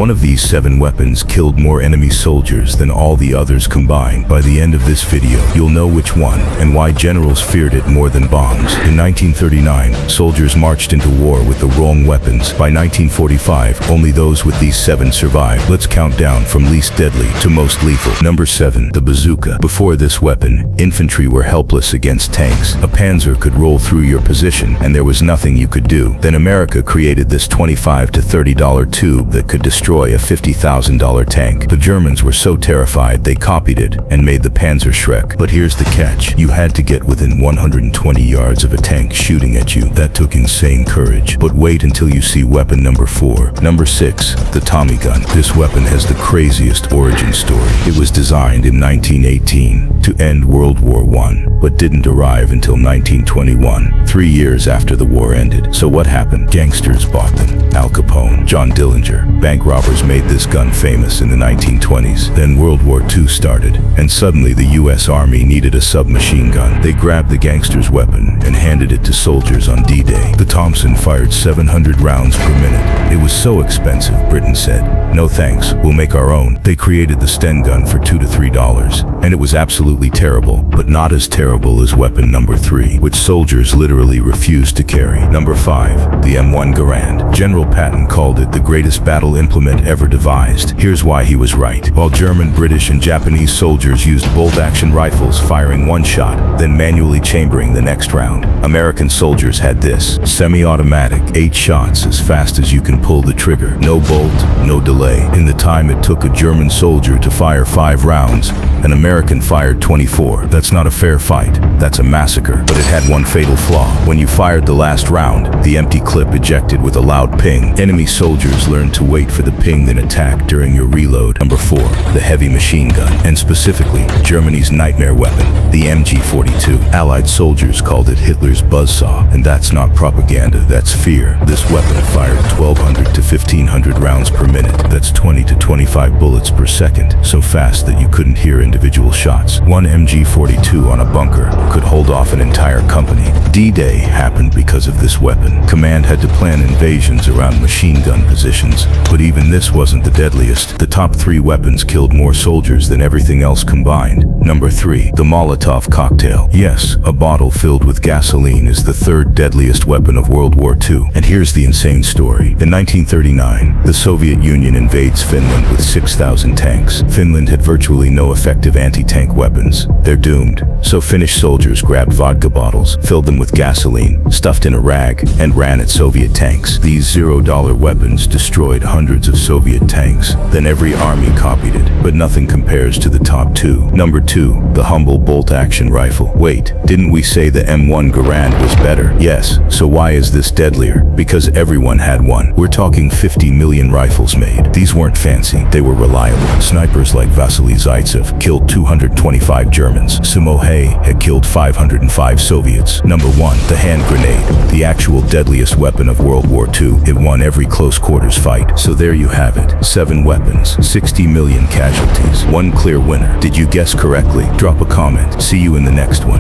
One of these 7 weapons killed more enemy soldiers than all the others combined. By the end of this video, you'll know which one and why generals feared it more than bombs. In 1939, soldiers marched into war with the wrong weapons. By 1945, only those with these 7 survived. Let's count down from least deadly to most lethal. Number 7, the bazooka. Before this weapon, infantry were helpless against tanks. A panzer could roll through your position and there was nothing you could do. Then America created this $25 to $30 tube that could destroy a $50,000 tank. The Germans were so terrified they copied it and made the Panzer Shrek. But here's the catch. You had to get within 120 yards of a tank shooting at you. That took insane courage. But wait until you see weapon number 4. Number 6, the Tommy gun. This weapon has the craziest origin story. It was designed in 1918 to end World War I, but didn't arrive until 1921, 3 years after the war ended. So what happened? Gangsters bought them. Al Capone, John Dillinger, bank robbers made this gun famous in the 1920s. Then World War II started, and suddenly the US Army needed a submachine gun. They grabbed the gangster's weapon and handed it to soldiers on D-Day. The Thompson fired 700 rounds per minute. It was so expensive, Britain said, "No thanks, we'll make our own." They created the Sten gun for $2 to $3, and it was absolutely terrible, but not as terrible as weapon number 3, which soldiers literally refused to carry. Number 5, the M1 Garand. General Patton called it the greatest battle implement ever devised. Here's why he was right. While German, British, and Japanese soldiers used bolt-action rifles firing one shot, then manually chambering the next round, American soldiers had this semi-automatic 8 shots as fast as you can pull the trigger. No bolt, no delay. In the time it took a German soldier to fire 5 rounds, an American fired 24. That's not a fair fight. That's a massacre. But it had one fatal flaw. When you fired the last round, the empty clip ejected with a loud ping. Enemy soldiers learned to wait for the ping then attack during your reload. Number 4, the heavy machine gun, and specifically Germany's nightmare weapon, the MG42. Allied soldiers called it Hitler's buzzsaw, and that's not propaganda, that's fear. This weapon fired 1,200 to 1,500 rounds per minute. That's 20 to 25 bullets per second, so fast that you couldn't hear individual shots. One MG42 on a bunker could hold off an entire company. D-Day happened because of this weapon. Command had to plan invasions around machine gun positions, but even this wasn't the deadliest. The top 3 weapons killed more soldiers than everything else combined. Number 3, the Molotov cocktail. Yes, a bottle filled with gasoline is the 3rd deadliest weapon of World War II. And here's the insane story. In 1939, the Soviet Union invades Finland with 6,000 tanks. Finland had virtually no effective anti-tank weapons. They're doomed. So Finnish soldiers grabbed vodka bottles, filled them with gasoline, stuffed in a rag, and ran at Soviet tanks. These $0 weapons destroyed hundreds of Soviet tanks. Then every army copied it, but nothing compares to the top 2. Number 2, the humble bolt-action rifle. Wait, didn't we say the M1 Garand was better? Yes, so why is this deadlier? Because everyone had one. We're talking 50 million rifles made. These weren't fancy, they were reliable. Snipers like Vasily Zaitsev killed 225 Germans. Simohei had killed 505 Soviets. Number 1, the hand grenade, the actual deadliest weapon of World War II. It won every close quarters fight. So there you have it. 7 weapons, 60 million casualties, one clear winner. Did you guess correctly? Drop a comment. See you in the next one.